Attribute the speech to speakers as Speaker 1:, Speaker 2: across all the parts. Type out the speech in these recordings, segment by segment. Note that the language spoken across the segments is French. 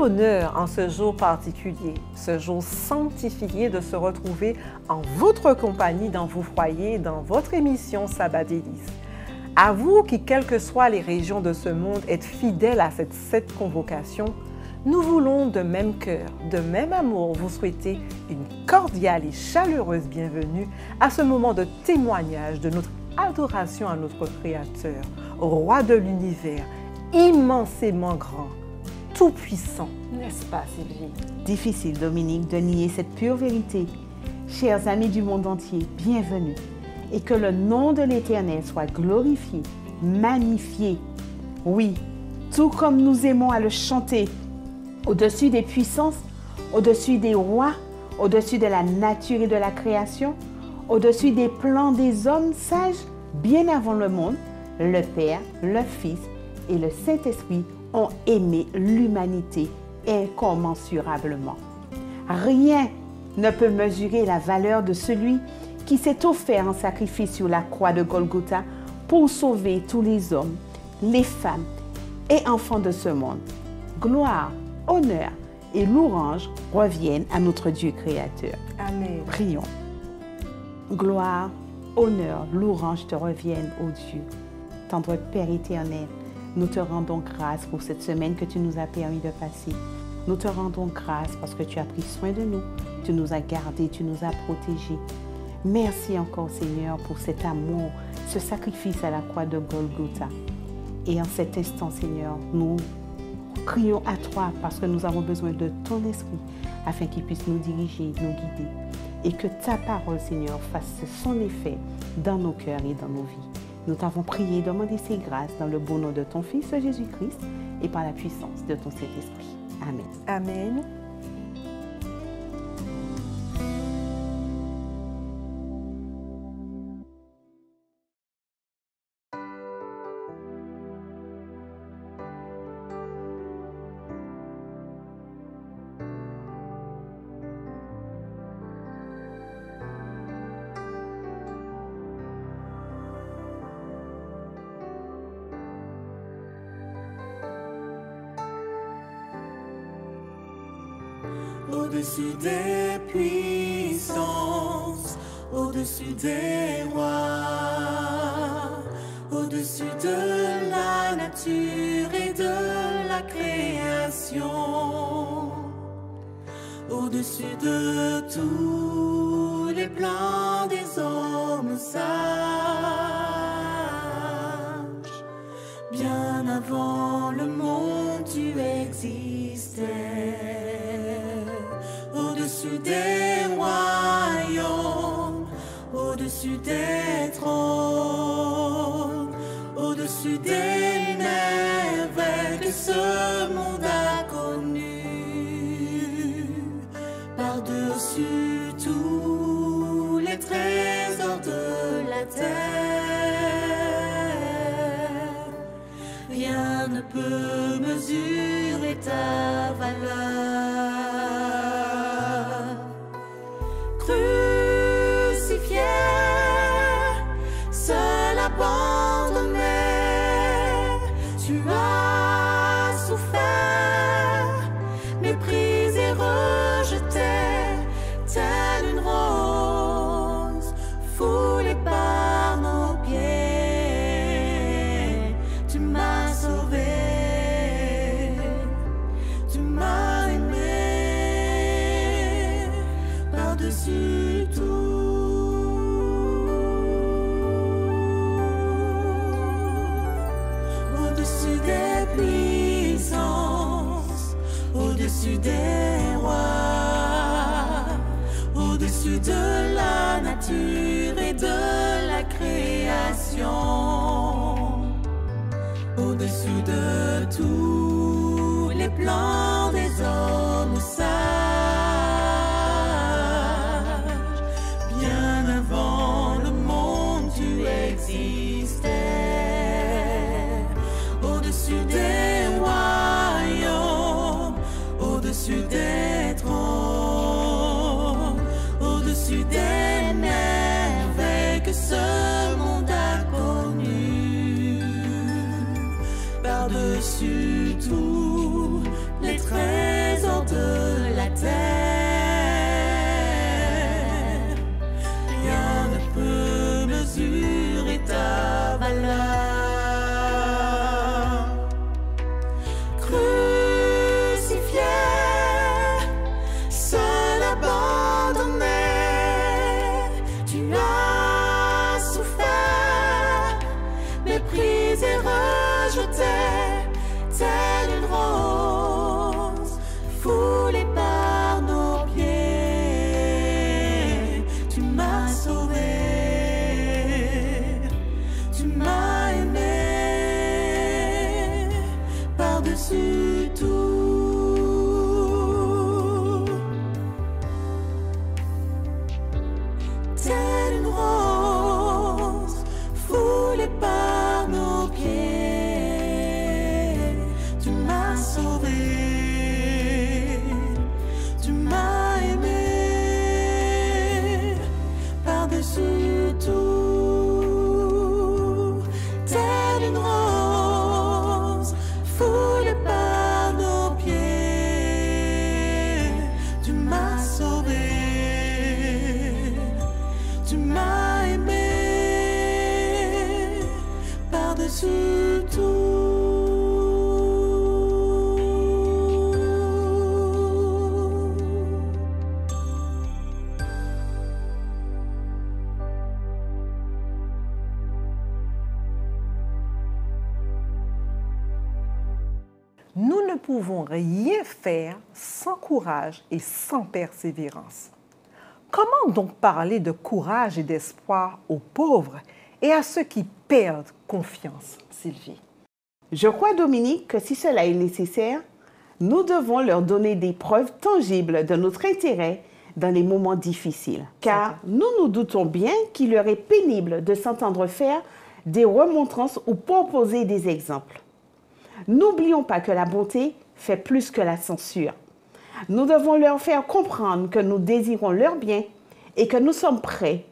Speaker 1: honneur en ce jour particulier, ce jour sanctifié de se retrouver en votre compagnie dans vos foyers, dans votre émission Sabbat Délices. À vous qui, quelles que soient les régions de ce monde, êtes fidèles à cette convocation, nous voulons de même cœur, de même amour, vous souhaiter une cordiale et chaleureuse bienvenue à ce moment de témoignage de notre adoration à notre Créateur, Roi de l'univers, immensément grand, tout-puissant, n'est-ce pas Sylvie?
Speaker 2: Difficile, Dominique, de nier cette pure vérité. Chers amis du monde entier, bienvenue. Et que le nom de l'Éternel soit glorifié, magnifié. Oui, tout comme nous aimons à le chanter, au-dessus des puissances, au-dessus des rois, au-dessus de la nature et de la création, au-dessus des plans des hommes sages, bien avant le monde, le Père, le Fils et le Saint-Esprit ont aimé l'humanité incommensurablement. Rien ne peut mesurer la valeur de celui qui s'est offert en sacrifice sur la croix de Golgotha pour sauver tous les hommes, les femmes et enfants de ce monde. Gloire, honneur et louange reviennent à notre Dieu créateur.
Speaker 1: Amen.
Speaker 2: Prions. Gloire, honneur, louange te reviennent, ô Dieu. Tendre Père éternel, nous te rendons grâce pour cette semaine que tu nous as permis de passer. Nous te rendons grâce parce que tu as pris soin de nous, tu nous as gardés, tu nous as protégés. Merci encore, Seigneur, pour cet amour, ce sacrifice à la croix de Golgotha. Et en cet instant, Seigneur, nous crions à toi parce que nous avons besoin de ton esprit afin qu'il puisse nous diriger, nous guider. Et que ta parole, Seigneur, fasse son effet dans nos cœurs et dans nos vies. Nous t'avons prié, demandé ces grâces dans le beau nom de ton Fils Jésus-Christ et par la puissance de ton Saint-Esprit. Amen.
Speaker 1: Amen.
Speaker 3: Au-dessus des puissances, au-dessus des rois, au-dessus de la nature et de la création, au-dessus de tous les plans des hommes sages, bien avant le monde tu existais. Au-dessus des royaumes, au-dessus des trônes, au-dessus des merveilles que ce monde a connues, par-dessus tous les trésors de la terre, rien ne peut mesurer ta valeur. Crucifié, seul abandonné, tu as souffert, méprisé, rejeté, telle une rose foulée par nos pieds. Tu m'as sauvé, tu m'as aimé par-dessus tout. Au-dessus des puissances, au-dessus des rois, au-dessus de la nature et de la création, au-dessus de tous les plans des hommes sages, bien avant le monde tu existais. Au-dessus des royaumes, au-dessus des trônes, au-dessus des merveilles que ce monde a connues, par-dessus tous les traits de la terre. Rien ne peut mesurer ta valeur. Crucifié, seul abandonné, tu as souffert, méprisé, rejeté, telle une rose foulée par nos pieds. Tu m'as sauvé, tu m'as aimé par-dessus tout. Telle une rose foulée par nos pieds. Tu m'as sauvé, tu m'as aimé par-dessus tout. Telle une rose foulée par nos pieds. Tu m'as sauvé, tu m'as aimé par-dessus tout.
Speaker 1: Nous ne pouvons rien faire sans courage et sans persévérance. Comment donc parler de courage et d'espoir aux pauvres et à ceux qui perdent confiance, Sylvie?
Speaker 2: Je crois, Dominique, que si cela est nécessaire, nous devons leur donner des preuves tangibles de notre intérêt dans les moments difficiles. Car nous nous doutons bien qu'il leur est pénible de s'entendre faire des remontrances ou proposer des exemples. N'oublions pas que la bonté fait plus que la censure. Nous devons leur faire comprendre que nous désirons leur bien et que nous sommes prêts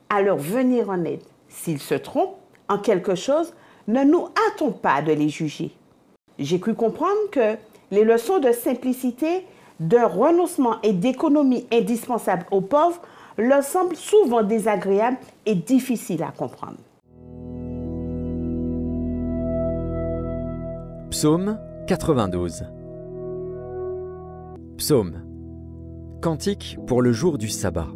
Speaker 2: à leur venir en aide. S'ils se trompent en quelque chose, ne nous hâtons pas de les juger. J'ai cru comprendre que les leçons de simplicité, de renoncement et d'économie indispensables aux pauvres leur semblent souvent désagréables et difficiles à comprendre.
Speaker 4: Psaume 92. Psaume. Cantique pour le jour du sabbat.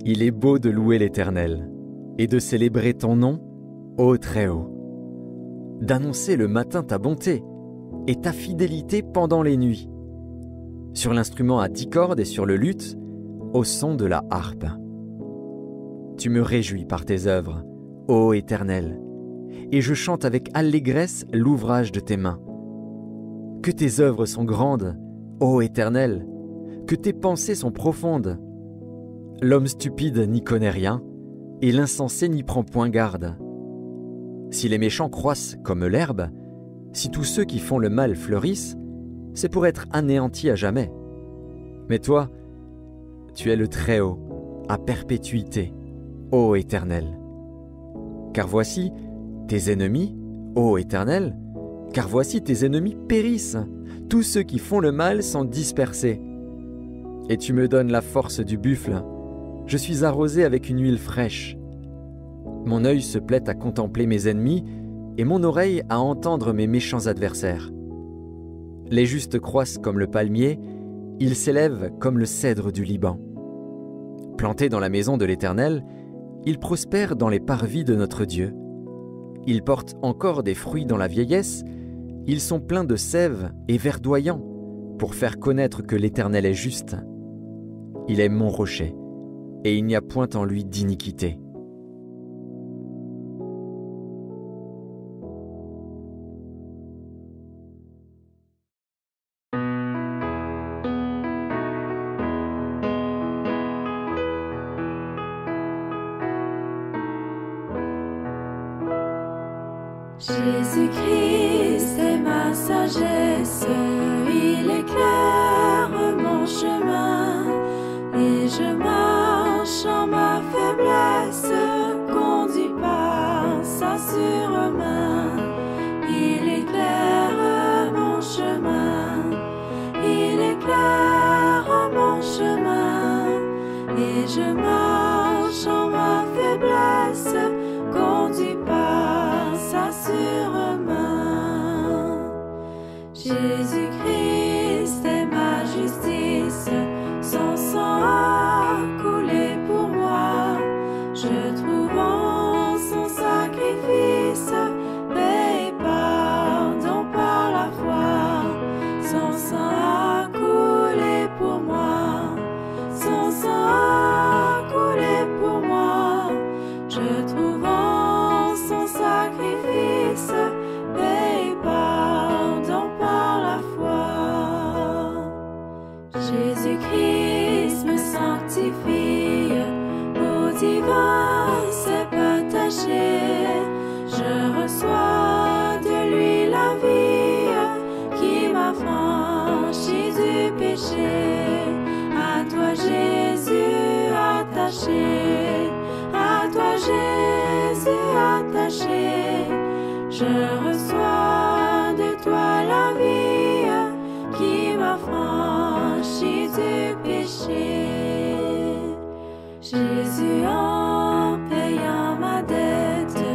Speaker 4: Il est beau de louer l'Éternel et de célébrer ton nom, ô Très-Haut, d'annoncer le matin ta bonté et ta fidélité pendant les nuits, sur l'instrument à 10 cordes et sur le luth, au son de la harpe. Tu me réjouis par tes œuvres, ô Éternel, et je chante avec allégresse l'ouvrage de tes mains. Que tes œuvres sont grandes, ô Éternel, que tes pensées sont profondes. L'homme stupide n'y connaît rien, et l'insensé n'y prend point garde. Si les méchants croissent comme l'herbe, si tous ceux qui font le mal fleurissent, c'est pour être anéantis à jamais. Mais toi, tu es le Très-Haut, à perpétuité, ô Éternel. Car voici tes ennemis, ô Éternel, car voici tes ennemis périssent, tous ceux qui font le mal sont dispersés. Et tu me donnes la force du buffle, je suis arrosé avec une huile fraîche. Mon œil se plaît à contempler mes ennemis, et mon oreille à entendre mes méchants adversaires. Les justes croissent comme le palmier, ils s'élèvent comme le cèdre du Liban. Plantés dans la maison de l'Éternel, ils prospèrent dans les parvis de notre Dieu. Ils portent encore des fruits dans la vieillesse, ils sont pleins de sève et verdoyants, pour faire connaître que l'Éternel est juste. Il est mon rocher, et il n'y a point en lui d'iniquité.
Speaker 3: Jésus-Christ est ma sagesse, il éclaire mon chemin et je marche en ma faiblesse, conduit par sa sûre main. Il éclaire mon chemin Je reçois de toi la vie qui m'affranchit du péché. Jésus, en payant ma dette,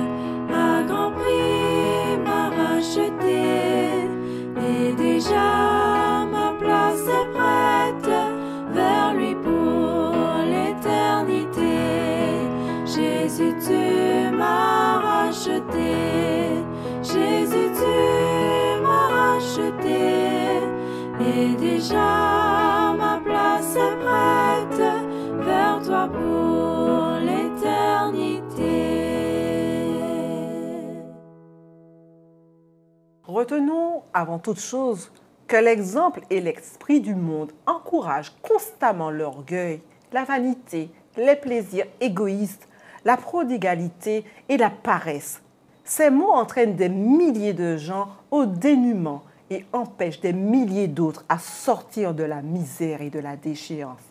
Speaker 3: à grand prix m'a racheté. Et déjà ma place est prête vers lui pour l'éternité. Jésus, tu m'as racheté. Jésus, tu m'as racheté. Et déjà ma place est prête vers toi pour l'éternité.
Speaker 1: Retenons avant toute chose que l'exemple et l'esprit du monde encouragent constamment l'orgueil, la vanité, les plaisirs égoïstes, la prodigalité et la paresse. Ces mots entraînent des milliers de gens au dénuement et empêchent des milliers d'autres à sortir de la misère et de la déchéance.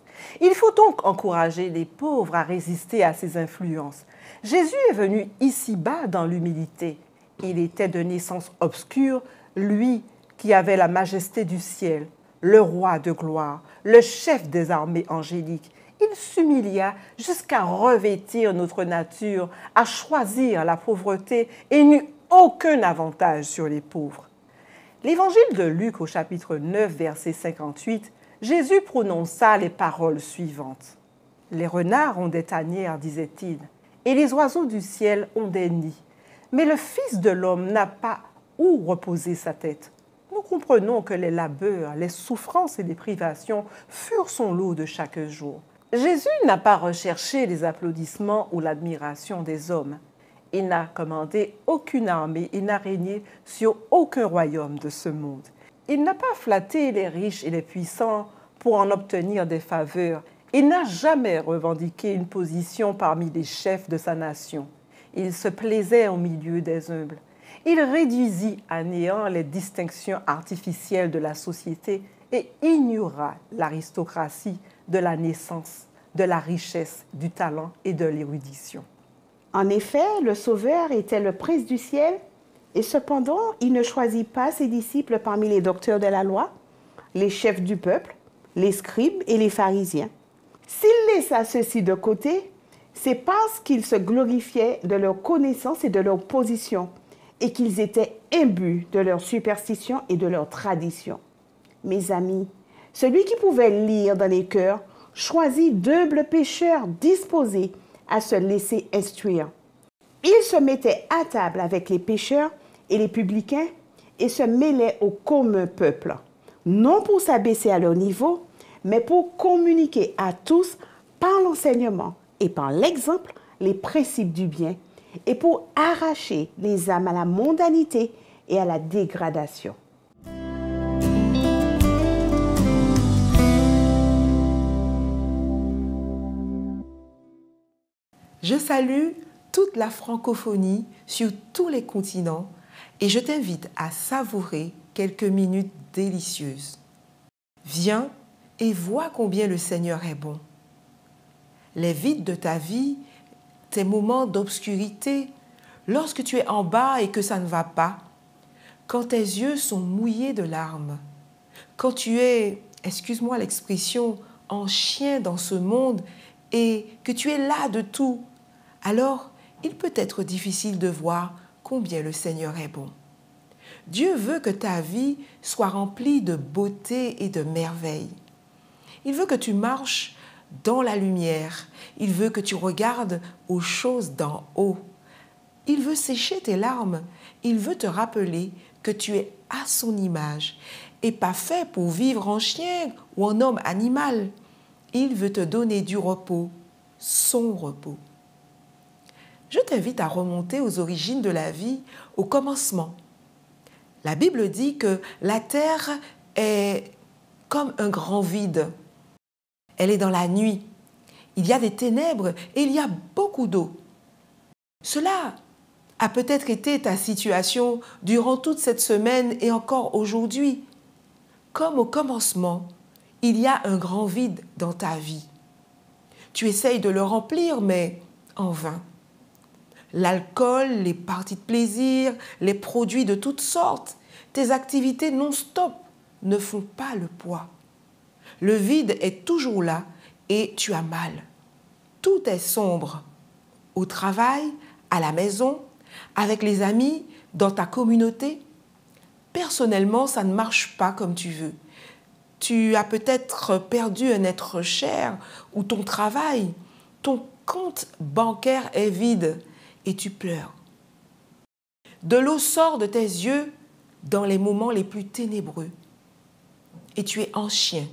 Speaker 1: Il faut donc encourager les pauvres à résister à ces influences. Jésus est venu ici-bas dans l'humilité. Il était de naissance obscure, lui qui avait la majesté du ciel, le roi de gloire, le chef des armées angéliques. Il s'humilia jusqu'à revêtir notre nature, à choisir la pauvreté et n'eut aucun avantage sur les pauvres. L'évangile de Luc au chapitre 9, verset 58, Jésus prononça les paroles suivantes. « Les renards ont des tanières, disait-il, et les oiseaux du ciel ont des nids. Mais le Fils de l'homme n'a pas où reposer sa tête. » Nous comprenons que les labeurs, les souffrances et les privations furent son lot de chaque jour. Jésus n'a pas recherché les applaudissements ou l'admiration des hommes. Il n'a commandé aucune armée et n'a régné sur aucun royaume de ce monde. Il n'a pas flatté les riches et les puissants pour en obtenir des faveurs. Il n'a jamais revendiqué une position parmi les chefs de sa nation. Il se plaisait au milieu des humbles. Il réduisit à néant les distinctions artificielles de la société et ignora l'aristocratie de la naissance, de la richesse, du talent et de l'érudition.
Speaker 2: En effet, le Sauveur était le Prince du ciel, et cependant, il ne choisit pas ses disciples parmi les docteurs de la loi, les chefs du peuple, les scribes et les pharisiens. S'il laissa ceux-ci de côté, c'est parce qu'ils se glorifiaient de leur connaissance et de leur position, et qu'ils étaient imbus de leur superstition et de leur tradition. Mes amis, celui qui pouvait lire dans les cœurs choisit d'humbles pécheurs disposés à se laisser instruire. Il se mettait à table avec les pécheurs et les publicains et se mêlait au commun peuple, non pour s'abaisser à leur niveau, mais pour communiquer à tous par l'enseignement et par l'exemple les principes du bien et pour arracher les âmes à la mondanité et à la dégradation.
Speaker 5: Je salue toute la francophonie sur tous les continents et je t'invite à savourer quelques minutes délicieuses. Viens et vois combien le Seigneur est bon. Les vides de ta vie, tes moments d'obscurité, lorsque tu es en bas et que ça ne va pas, quand tes yeux sont mouillés de larmes, quand tu es, excuse-moi l'expression, en chien dans ce monde et que tu es las de tout, alors il peut être difficile de voir combien le Seigneur est bon. Dieu veut que ta vie soit remplie de beauté et de merveille. Il veut que tu marches dans la lumière. Il veut que tu regardes aux choses d'en haut. Il veut sécher tes larmes. Il veut te rappeler que tu es à son image et pas fait pour vivre en chien ou en homme animal. Il veut te donner du repos, son repos. Je t'invite à remonter aux origines de la vie, au commencement. La Bible dit que la terre est comme un grand vide. Elle est dans la nuit. Il y a des ténèbres et il y a beaucoup d'eau. Cela a peut-être été ta situation durant toute cette semaine et encore aujourd'hui. Comme au commencement, il y a un grand vide dans ta vie. Tu essayes de le remplir, mais en vain. l'alcool, les parties de plaisir, les produits de toutes sortes, tes activités non-stop ne font pas le poids. Le vide est toujours là et tu as mal. Tout est sombre. Au travail, à la maison, avec les amis, dans ta communauté. Personnellement, ça ne marche pas comme tu veux. Tu as peut-être perdu un être cher ou ton travail. Ton compte bancaire est vide et tu pleures. De l'eau sort de tes yeux dans les moments les plus ténébreux. Et tu es en chien.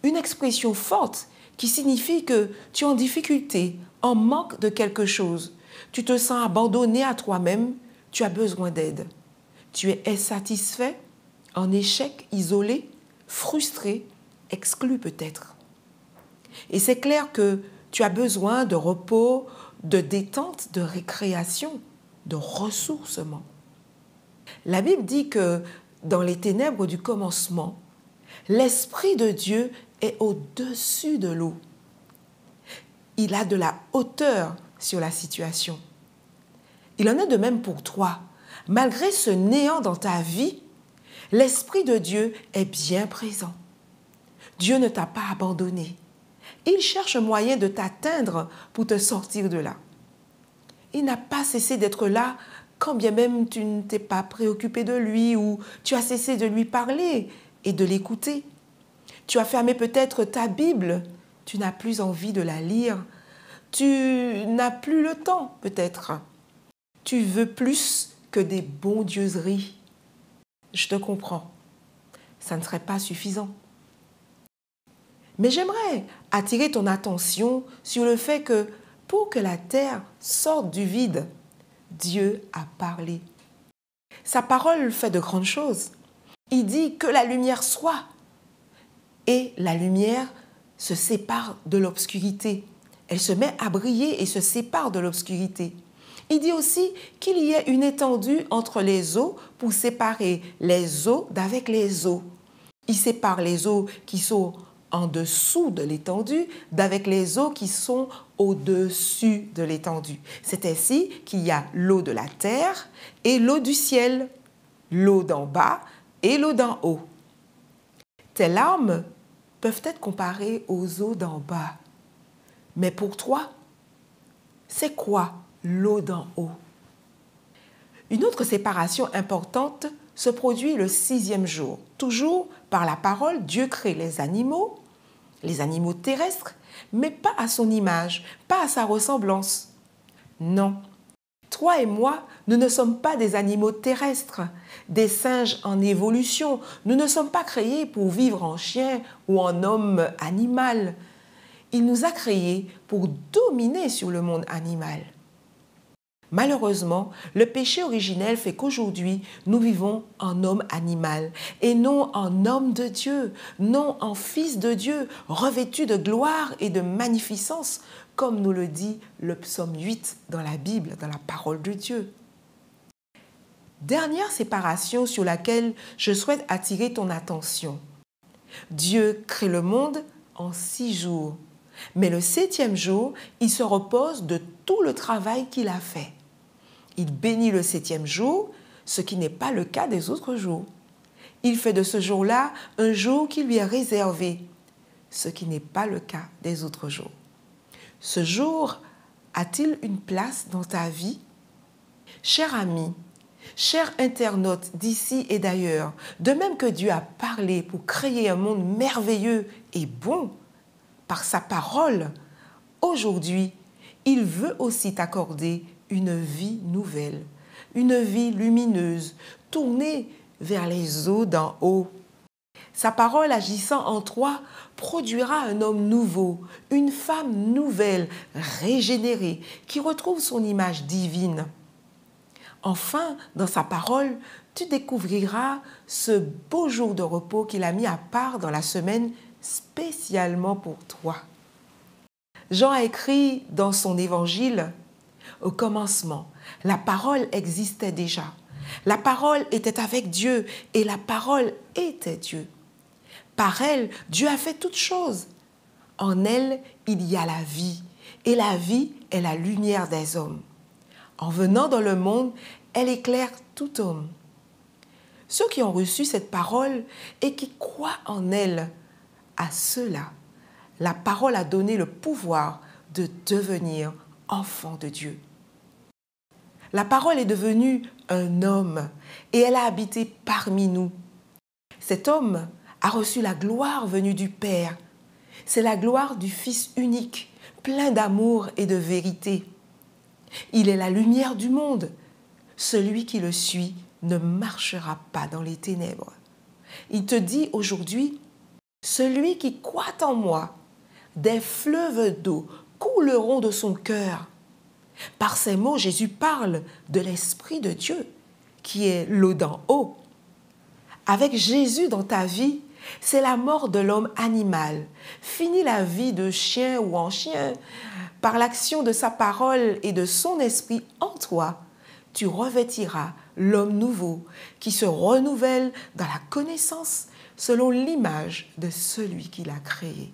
Speaker 5: Une expression forte qui signifie que tu es en difficulté, en manque de quelque chose. Tu te sens abandonné à toi-même, tu as besoin d'aide. Tu es insatisfait, en échec, isolé, frustré, exclu peut-être. Et c'est clair que tu as besoin de repos, de détente, de récréation, de ressourcement. La Bible dit que dans les ténèbres du commencement, l'Esprit de Dieu est au-dessus de l'eau. Il a de la hauteur sur la situation. Il en est de même pour toi. Malgré ce néant dans ta vie, l'Esprit de Dieu est bien présent. Dieu ne t'a pas abandonné. Il cherche un moyen de t'atteindre pour te sortir de là. Il n'a pas cessé d'être là quand bien même tu ne t'es pas préoccupé de lui ou tu as cessé de lui parler et de l'écouter. Tu as fermé peut-être ta Bible, tu n'as plus envie de la lire, tu n'as plus le temps peut-être. Tu veux plus que des bondieuseries. Je te comprends, ça ne serait pas suffisant. Mais j'aimerais attirer ton attention sur le fait que pour que la terre sorte du vide, Dieu a parlé. Sa parole fait de grandes choses. Il dit que la lumière soit. Et la lumière se sépare de l'obscurité. Elle se met à briller et se sépare de l'obscurité. Il dit aussi qu'il y ait une étendue entre les eaux pour séparer les eaux d'avec les eaux. Il sépare les eaux qui sont en dessous de l'étendue d'avec les eaux qui sont au-dessus de l'étendue. C'est ainsi qu'il y a l'eau de la terre et l'eau du ciel, l'eau d'en bas et l'eau d'en haut. Tes larmes peuvent être comparées aux eaux d'en bas. Mais pour toi, c'est quoi l'eau d'en haut? Une autre séparation importante se produit le 6e jour. Toujours par la parole, Dieu crée les animaux terrestres, mais pas à son image, pas à sa ressemblance. Non, toi et moi, nous ne sommes pas des animaux terrestres, des singes en évolution. Nous ne sommes pas créés pour vivre en chien ou en homme animal. Il nous a créés pour dominer sur le monde animal. Malheureusement, le péché originel fait qu'aujourd'hui, nous vivons en homme animal et non en homme de Dieu, non en fils de Dieu, revêtu de gloire et de magnificence, comme nous le dit le psaume 8 dans la Bible, dans la parole de Dieu. Dernière séparation sur laquelle je souhaite attirer ton attention. Dieu crée le monde en 6 jours, mais le 7e jour, il se repose de tout le travail qu'il a fait. Il bénit le 7e jour, ce qui n'est pas le cas des autres jours. Il fait de ce jour-là un jour qui lui est réservé, ce qui n'est pas le cas des autres jours. Ce jour a-t-il une place dans ta vie? Cher ami, cher internaute d'ici et d'ailleurs, de même que Dieu a parlé pour créer un monde merveilleux et bon par sa parole, aujourd'hui, il veut aussi t'accorder une vie nouvelle, une vie lumineuse, tournée vers les eaux d'en haut. Sa parole agissant en toi produira un homme nouveau, une femme nouvelle, régénérée, qui retrouve son image divine. Enfin, dans sa parole, tu découvriras ce beau jour de repos qu'il a mis à part dans la semaine spécialement pour toi. Jean a écrit dans son évangile: au commencement, la parole existait déjà. La parole était avec Dieu et la parole était Dieu. Par elle, Dieu a fait toutes choses. En elle, il y a la vie et la vie est la lumière des hommes. En venant dans le monde, elle éclaire tout homme. Ceux qui ont reçu cette parole et qui croient en elle, à ceux-là, la parole a donné le pouvoir de devenir enfants de Dieu. La parole est devenue un homme et elle a habité parmi nous. Cet homme a reçu la gloire venue du Père. C'est la gloire du Fils unique, plein d'amour et de vérité. Il est la lumière du monde. Celui qui le suit ne marchera pas dans les ténèbres. Il te dit aujourd'hui, celui qui croit en moi, des fleuves d'eau couleront de son cœur. Par ces mots, Jésus parle de l'Esprit de Dieu, qui est l'eau d'en haut. Avec Jésus dans ta vie, c'est la mort de l'homme animal. Fini la vie de chien ou en chien. Par l'action de sa parole et de son esprit en toi, tu revêtiras l'homme nouveau qui se renouvelle dans la connaissance selon l'image de celui qui l'a créé.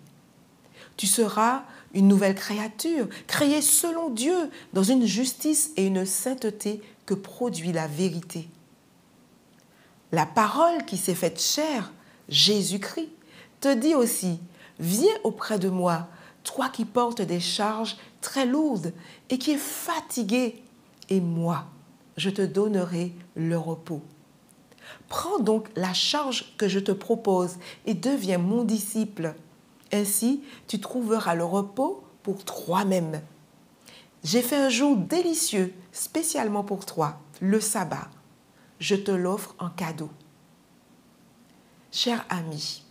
Speaker 5: Tu seras une nouvelle créature, créée selon Dieu, dans une justice et une sainteté que produit la vérité. La parole qui s'est faite chair, Jésus-Christ, te dit aussi, viens auprès de moi, toi qui portes des charges très lourdes et qui es fatigué, et moi, je te donnerai le repos. Prends donc la charge que je te propose et deviens mon disciple. Ainsi, tu trouveras le repos pour toi-même. J'ai fait un jour délicieux spécialement pour toi, le sabbat. Je te l'offre en cadeau. Cher ami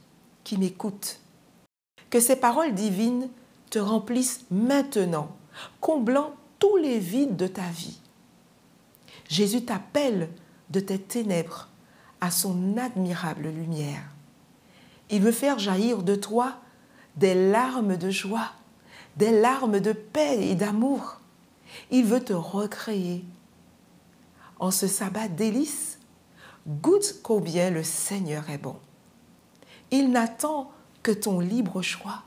Speaker 5: qui m'écoute, que ces paroles divines te remplissent maintenant, comblant tous les vides de ta vie. Jésus t'appelle de tes ténèbres à son admirable lumière. Il veut faire jaillir de toi des larmes de joie, des larmes de paix et d'amour. Il veut te recréer. En ce sabbat délice, goûte combien le Seigneur est bon. Il n'attend que ton libre choix.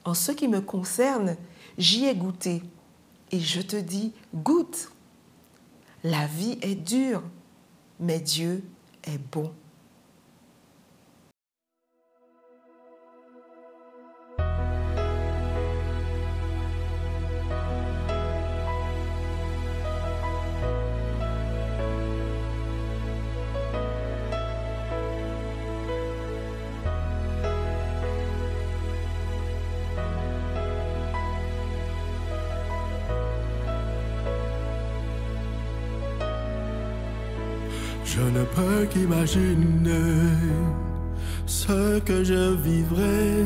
Speaker 5: En ce qui me concerne, j'y ai goûté et je te dis, goûte. La vie est dure, mais Dieu est bon.
Speaker 3: Je ne peux qu'imaginer ce que je vivrai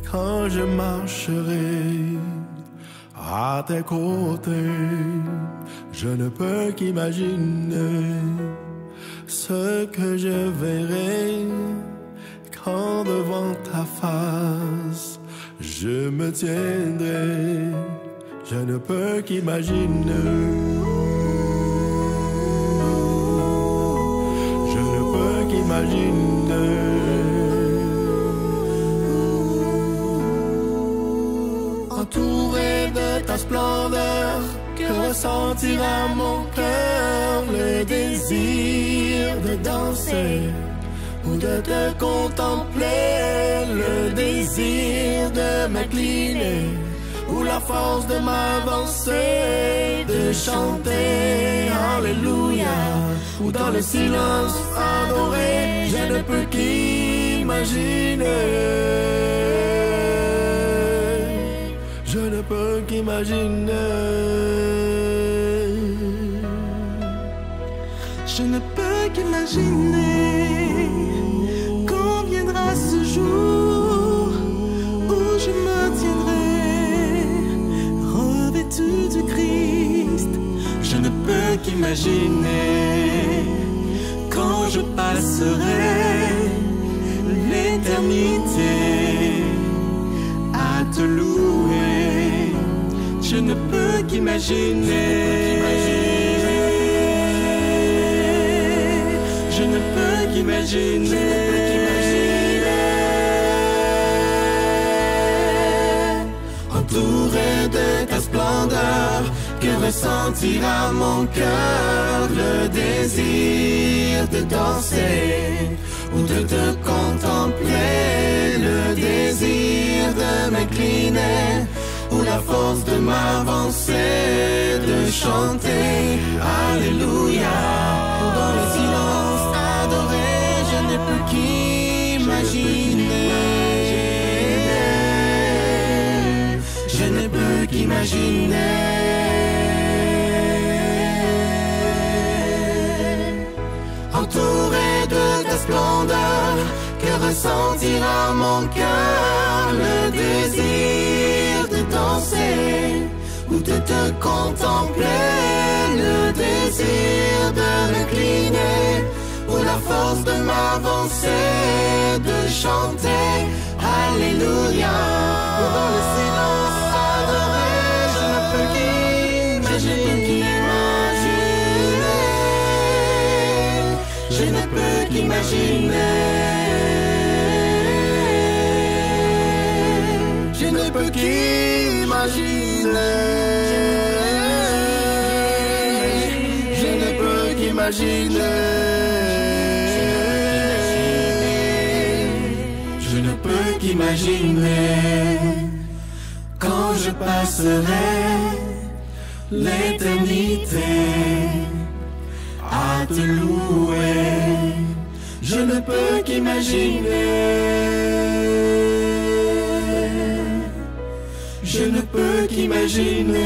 Speaker 3: quand je marcherai à tes côtés. Je ne peux qu'imaginer ce que je verrai quand devant ta face je me tiendrai. Je ne peux qu'imaginer. Entouré de ta splendeur, que ressentira mon cœur le désir de danser ou de te contempler, le désir de m'incliner ou la force de m'avancer, de chanter Alléluia, ou dans le silence adorer. Je ne peux qu'imaginer. Je ne peux qu'imaginer.
Speaker 6: Je ne peux qu'imaginer quand viendra ce jour où je me tiendrai revêtu du Christ. Je ne peux qu'imaginer quand je passerai l'éternité à te louer. Je ne peux qu'imaginer. Je ne peux qu'imaginer. Entouré de ta splendeur, que ressentira mon cœur le désir de danser ou de te contempler, le désir de m'incliner ou la force de m'avancer, de chanter Alléluia. Dans le silence adoré, je ne peux qu'imaginer. Je ne peux qu'imaginer. Entouré de ta splendeur, que ressentira mon cœur le désir de danser ou de te contempler, le désir de m'incliner ou la force de m'avancer, de chanter Alléluia. Dans le silence adoré, je ne peux qu'imaginer. Je ne peux qu'imaginer. Je ne peux qu'imaginer. Je ne peux qu'imaginer. Je ne peux qu'imaginer quand je passerai l'éternité à te louer. Je ne peux qu'imaginer. Je ne peux qu'imaginer.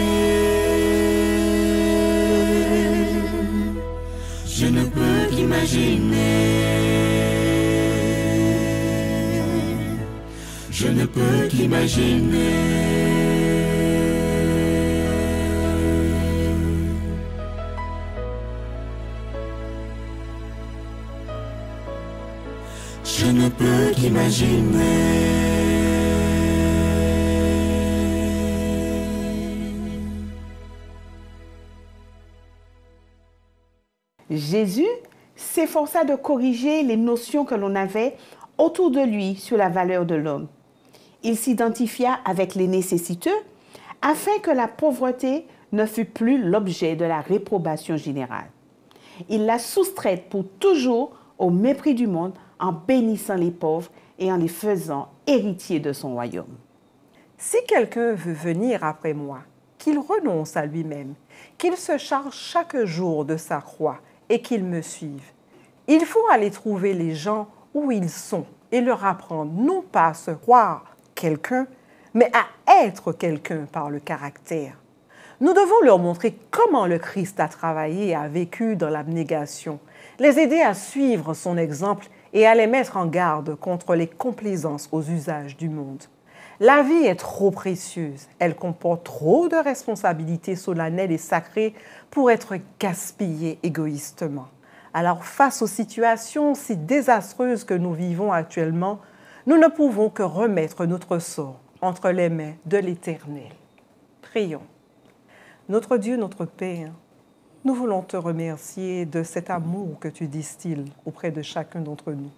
Speaker 6: Je ne peux qu'imaginer. Je ne peux qu'imaginer. Je ne peux qu'imaginer.
Speaker 2: Jésus s'efforça de corriger les notions que l'on avait autour de lui sur la valeur de l'homme. Il s'identifia avec les nécessiteux afin que la pauvreté ne fût plus l'objet de la réprobation générale. Il la soustrait pour toujours au mépris du monde en bénissant les pauvres et en les faisant héritiers de son royaume.
Speaker 1: Si quelqu'un veut venir après moi, qu'il renonce à lui-même, qu'il se charge chaque jour de sa croix et qu'il me suive. Il faut aller trouver les gens où ils sont et leur apprendre non pas à se croire quelqu'un, mais à être quelqu'un par le caractère. Nous devons leur montrer comment le Christ a travaillé et a vécu dans l'abnégation, les aider à suivre son exemple et à les mettre en garde contre les complaisances aux usages du monde. La vie est trop précieuse, elle comporte trop de responsabilités solennelles et sacrées pour être gaspillée égoïstement. Alors face aux situations si désastreuses que nous vivons actuellement, nous ne pouvons que remettre notre sort entre les mains de l'Éternel. Prions. Notre Dieu, notre Père, nous voulons te remercier de cet amour que tu distilles auprès de chacun d'entre nous.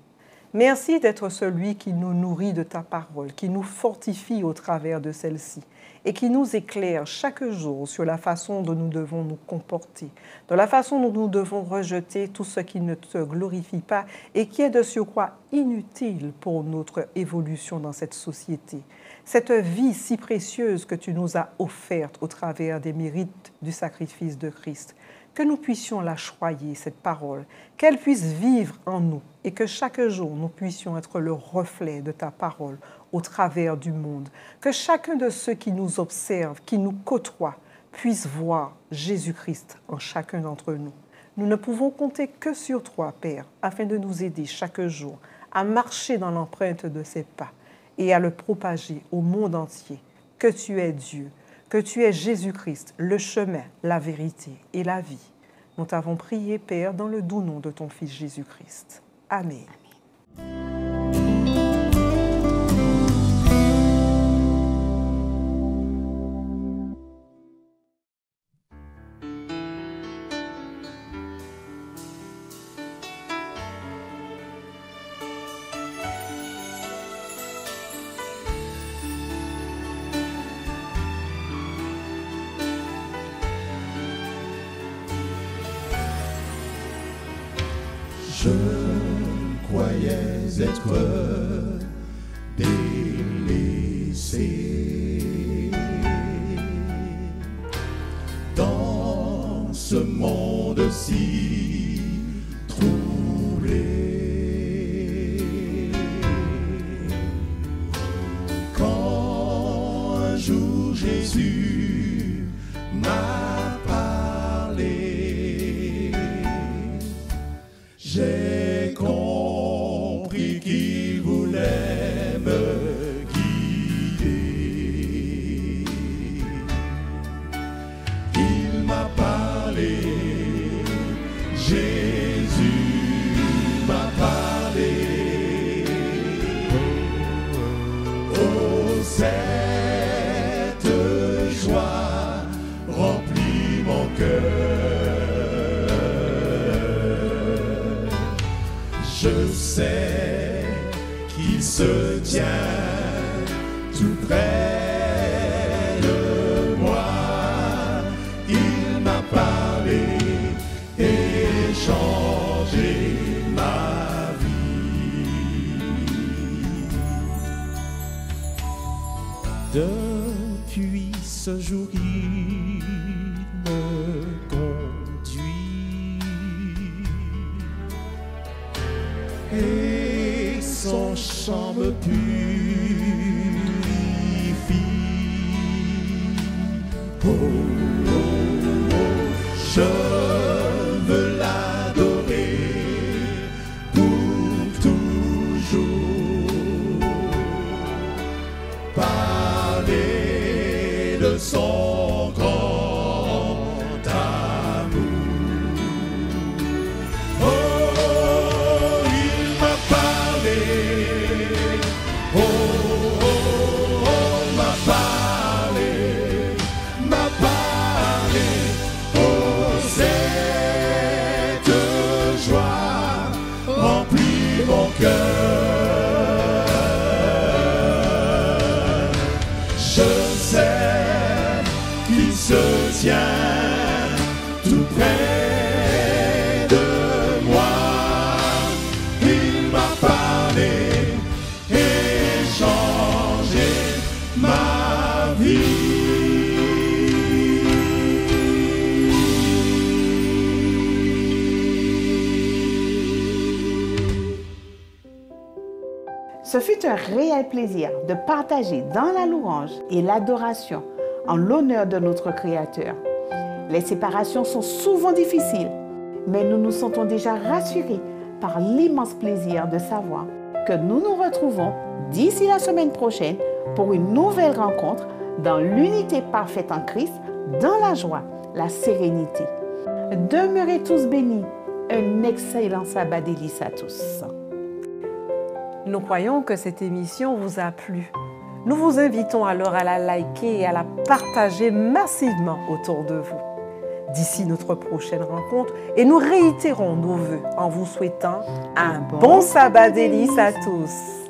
Speaker 1: Merci d'être celui qui nous nourrit de ta parole, qui nous fortifie au travers de celle-ci et qui nous éclaire chaque jour sur la façon dont nous devons nous comporter, de la façon dont nous devons rejeter tout ce qui ne te glorifie pas et qui est de surcroît inutile pour notre évolution dans cette société. Cette vie si précieuse que tu nous as offerte au travers des mérites du sacrifice de Christ, que nous puissions la choyer, cette parole, qu'elle puisse vivre en nous et que chaque jour nous puissions être le reflet de ta parole au travers du monde. Que chacun de ceux qui nous observent, qui nous côtoient, puisse voir Jésus-Christ en chacun d'entre nous. Nous ne pouvons compter que sur toi, Père, afin de nous aider chaque jour à marcher dans l'empreinte de ses pas et à le propager au monde entier, que tu es Dieu, que tu es Jésus-Christ, le chemin, la vérité et la vie. Nous t'avons prié, Père, dans le doux nom de ton Fils Jésus-Christ. Amen.
Speaker 6: Je croyais être délaissé dans ce monde si troublé. Quand un jour Jésus m'a parlé, j'ai compris qu'il voulait me guider. Il m'a parlé, Jésus m'a parlé. Oh, cette joie remplit mon cœur. Je sais qu'il se tient tout près de moi. Il m'a parlé et changé ma vie. Depuis ce jour, il me conduit et son chant me purifie. Oh, oh, oh, je veux l'adorer pour toujours. Parler de son grand amour. Oh, il m'a parlé. Oh, oh, oh, m'a parlé. M'a parlé. Oh, cette joie remplit mon cœur. Je sais qu'il se tient tout près de moi. Il m'a parlé et changé ma vie.
Speaker 2: Ce fut un réel plaisir de partager dans la louange et l'adoration en l'honneur de notre Créateur. Les séparations sont souvent difficiles, mais nous nous sentons déjà rassurés par l'immense plaisir de savoir que nous nous retrouvons d'ici la semaine prochaine pour une nouvelle rencontre dans l'unité parfaite en Christ, dans la joie, la sérénité. Demeurez tous bénis. Un excellent sabbat délice à tous.
Speaker 1: Nous croyons que cette émission vous a plu. Nous vous invitons alors à la liker et à la partager massivement autour de vous. D'ici notre prochaine rencontre, et nous réitérons nos vœux en vous souhaitant un bon sabbat délice à tous.